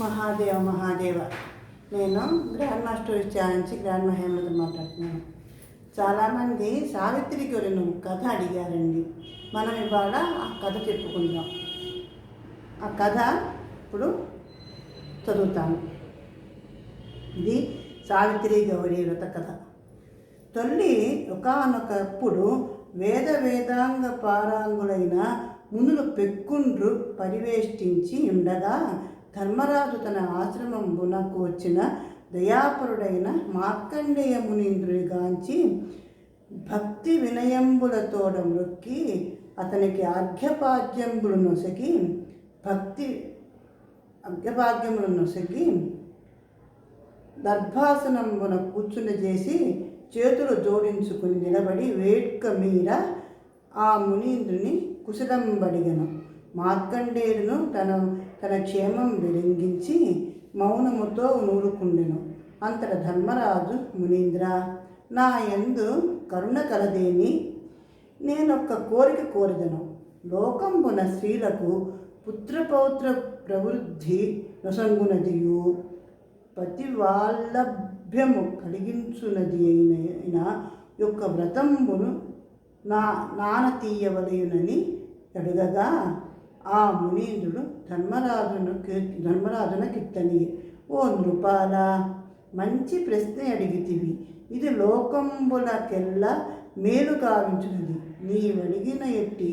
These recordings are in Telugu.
మహాదేవ మహాదేవ. నేను గ్రాండ్ మాస్టర్ ఛానల్ నుంచి గ్రాండ్ మహేంద్రతో మాట్లాడుతున్నాను. చాలామంది సావిత్రి గురిని కథ అడిగారండి. మనం ఇవాళ ఆ కథ చెప్పుకుందాం. ఆ కథ ఇప్పుడు చదువుతాను. ఇది సావిత్రి గౌరీ వ్రత కథ. తొల్లి ఒకానొకప్పుడు వేదాంగ పారాంగులైన మునులు పెక్కుండ్రు పరివేష్టించి ఉండగా ధర్మరాజు తన ఆశ్రమంబునకు వచ్చిన దయాపరుడైన మార్కండేయ మునీంద్రునిగాంచి భక్తి వినయంబులతోడ మ్రొక్కి అతనికి అర్ఘ్యపాద్యములు నొసగి దర్భాసనంబున కూర్చుండజేసి చేతులు జోడించుకుని నిలబడి వేట్క మీర ఆ మునీంద్రుని కుశలంబడిగను. మార్కండేయుడును తన క్షేమం విలంఘించి మౌనముతో నూరుకుండెను. అంతట ధర్మరాజు, మునీంద్ర, నా యందు కరుణ కలదేమి? నేనొక్క కోరిక కోరిదను. లోకంబున స్త్రీలకు పుత్రపౌత్ర ప్రవృద్ధి నొసంగునదియు పతివాల్లభ్యము కలిగించునది అయిన యొక్క వ్రతంబును నానతీయవలయునని అడుగగా ఆ మునీంద్రుడు ధర్మరాజున కిత్తని, ఓ నృపాల, మంచి ప్రశ్న అడిగితివి. ఇది లోకంబులకెల్లా మేలు గావించున్నది. నీవడిగిన ఎట్టి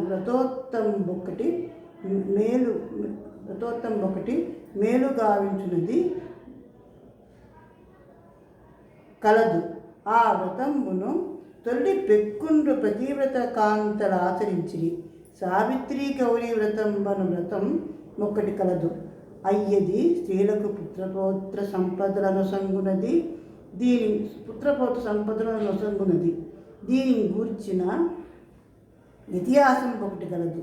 వ్రతోత్తంబొకటి మేలు గావించున్నది కలదు. ఆ వ్రతంబును తొలి పెక్కుండ్రు పతివ్రత కాంతలు ఆచరించిరి. సావిత్రి గౌరీ వ్రతం ఒక్కటి కలదు. అయ్యది స్త్రీలకు పుత్రపౌత్ర సంపదలను సంగునది. దీని గూర్చిన ఇతిహాసం ఒకటి కలదు.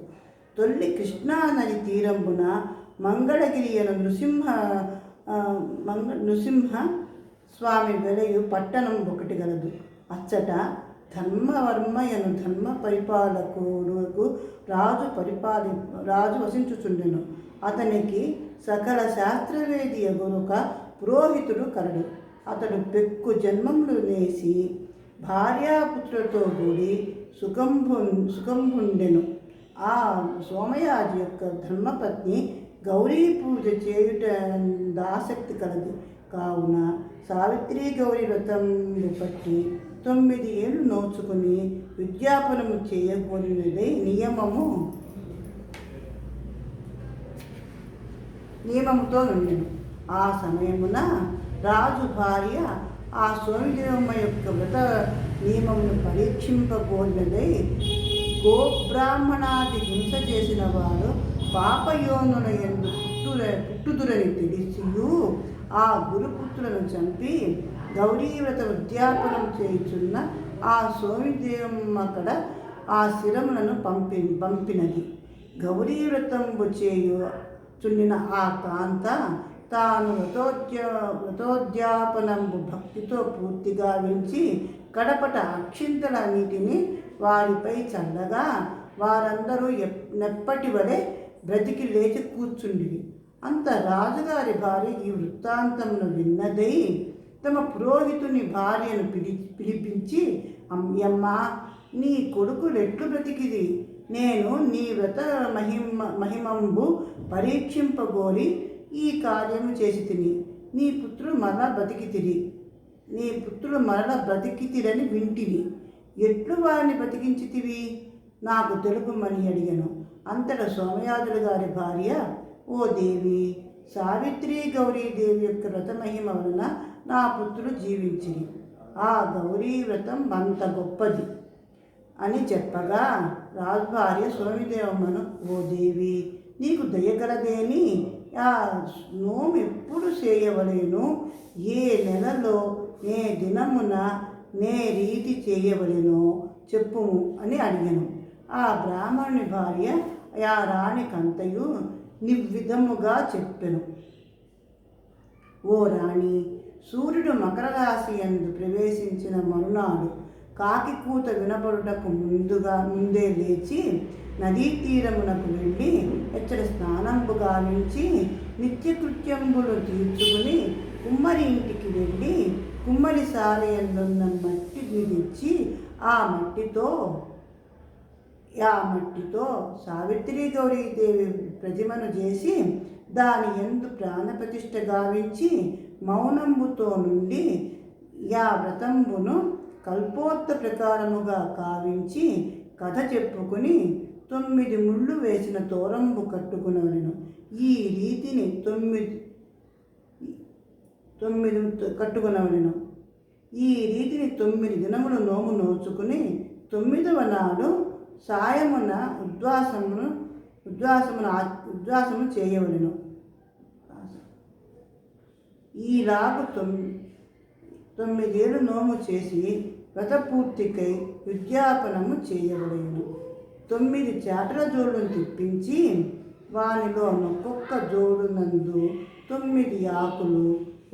తొల్లి కృష్ణా నది తీరంబున మంగళగిరి అను నృసింహ స్వామి వెలయు పట్టణం ఒకటి గలదు. అచ్చట ధర్మవర్మయను ధర్మ పరిపాలకుడుకు రాజు వసించుచుండెను. అతనికి సకల శాస్త్రవేది ఎగురుక పురోహితుడు కలడు. అతడు పెక్కు జన్మములు నేసి భార్యాపుత్రులతో కూడి సుఖంబుండెను. ఆ సోమయాజి యొక్క ధర్మపత్ని గౌరీ పూజ చేయుట ఆసక్తి కలదు. కావున సావిత్రి గౌరీ వ్రతం బట్టి 9 ఏళ్ళు నోచుకుని విజ్ఞాపనము చేయకూడనిదే నియమముతో నుండెను. ఆ సమయమున రాజు భార్య ఆ సోమిదేవమ్మ యొక్క వ్రత నియమమును పరీక్షింపకూడనిదై గోబ్రాహ్మణాది హింస చేసిన వారు పాపయోనుల యందు పుట్టుదురని తెలిసియు ఆ గురుపుత్రులను చంపి గౌరీవ్రత ఉద్యాపనం చేయుచున్న ఆ సోమిదేవమ్మకడ ఆ శిరములను పంపినది. గౌరీవ్రతంబు చేయుచున్న ఆ కాంత తాను వ్రతోద్యాపనంబు భక్తితో పూర్తిగా వించి కడపట అక్షింతలన్నిటినీ వారిపై చల్లగా వారందరూ నెప్పటి వలె బ్రతికి లేచి కూర్చుండిరి. అంత రాజుగారి భార్య ఈ వృత్తాంతమును విన్నదై తమ పురోహితుని భార్యను పిలిపించి, అమ్మ, నీ కొడుకులెట్లు బ్రతికిది? నేను నీ వ్రత మహిమంబు పరీక్షింపగోరి ఈ కార్యము చేసి తిని నీ పుత్రులు మరల బ్రతికితిరని వింటిని. ఎట్లు వారిని బ్రతికించితివి? నాకు తెలుపమని అడిగాను. అంతటా సోమయాజులు గారి భార్య, ఓ దేవి, సావిత్రి గౌరీదేవి యొక్క వ్రతమహిమ వలన నా పుత్రులు జీవించిరి. ఆ గౌరీ వ్రతం అంత గొప్పది అని చెప్పగా రాజుభార్య సోమిదేవమ్మను, ఓ దేవి, నీకు దయగలదేని? ఆ నోము ఎప్పుడు చేయవలేను? ఏ నెలలో నే దినమున నే రీతి చేయవలెనో చెప్పుము అని అడిగాను. ఆ బ్రాహ్మణుని భార్య ఆ రాణికంతయు నిర్విధముగా చెప్పెను. ఓ రాణి, సూర్యుడు మకర రాశి యందు ప్రవేశించిన మరునాడు కాకి కూత వినపడుటకు ముందే లేచి నదీ తీరమునకు వెళ్ళి ఎచ్చడి స్నానంబు గావించి నిత్యకృత్యంబులు తీర్చుకుని కుమ్మరి ఇంటికి వెళ్ళి కుమ్మరి సారయందున్న మట్టిని తెచ్చి ఆ మట్టితో సావిత్రి గౌరీదేవి ప్రతిమను చేసి దాని యందు ప్రాణప్రతిష్ఠ గావించి మౌనంబుతో నుండి వ్రతంబును కల్పోక్త ప్రకారముగా కావించి కథ చెప్పుకుని 9 ముళ్ళు వేసిన తోరంబు కట్టుకునవలెను. ఈ రీతిని 9 కట్టుకునవలెను. ఈ రీతిని 9 దినములు నోము నోచుకుని 9వ నాడు సాయమున ఉద్వాసమును చేయవలెను. ఈలాగు 9 ఏళ్ళు నోము చేసి వ్రతపూర్తికై ఉద్యాపనము చేయవలెను. 9 చాటల జోడును తిప్పించి వానిలో ఒక్కొక్క జోడు నందు 9 ఆకులు,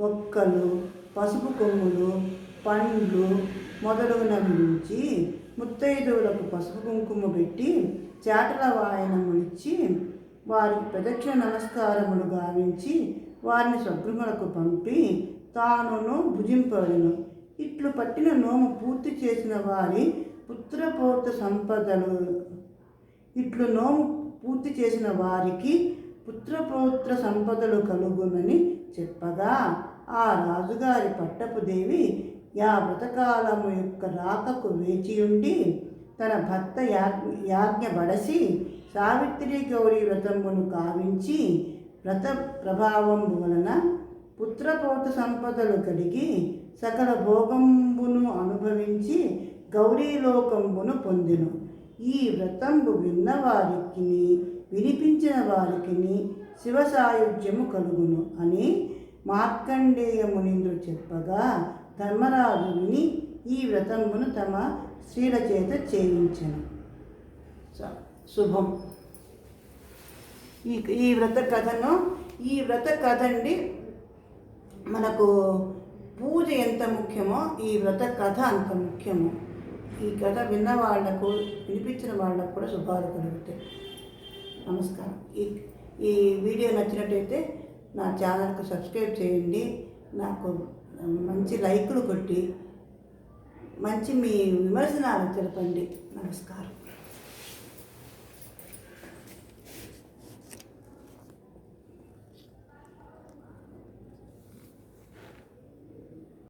ఒక్కలు, పసుపు కొమ్ములు, పండ్లు మొదలగునవి ఉంచి ముత్తైదువులకు పసుపు కుంకుమ పెట్టి చాటల వాయనమునిచ్చి వారికి ప్రదక్షిణ నమస్కారములు గావించి వారిని స్వగృహములకు పంపి తానును భుజింపవలెను. ఇట్లు పట్టిన నోము పూర్తి చేసిన వారి పుత్రపౌత్ర సంపదలు నోము పూర్తి చేసిన వారికి పుత్రపౌత్ర సంపదలు కలుగునని చెప్పగా ఆ రాజుగారి పట్టపు దేవి వ్రతకాలము యొక్క రాకకు వేచియుండి తన భర్త యాజ్ఞ బడసి సావిత్రి గౌరీ వ్రతమును కావించి వ్రత ప్రభావము వలన పుత్రపౌత్ర సంపదలు కలిగి సకల భోగంబును అనుభవించి గౌరీలోకంబును పొందెను. ఈ వ్రతంబు విన్నవారికి వినిపించిన వారికి శివ సాయుధ్యము కలుగును అని మార్కండేయ మునీంద్రుడు చెప్పగా ధర్మరాజు విని ఈ వ్రతంబును తమ స్త్రీల చేత చేయించెను. శుభం. ఈ వ్రత కథ అండి, మనకు పూజ ఎంత ముఖ్యమో ఈ వ్రత కథ అంత ముఖ్యము. ఈ కథ విన్న వాళ్లకు వినిపించిన వాళ్ళకు కూడా శుభాలు కలుగుతాయి. నమస్కారం. ఈ వీడియో నచ్చినట్టయితే నా ఛానల్కు సబ్స్క్రైబ్ చేయండి. నాకు మంచి లైకులు కొట్టి మంచి మీ విమర్శనాలు తెలపండి. నమస్కారం.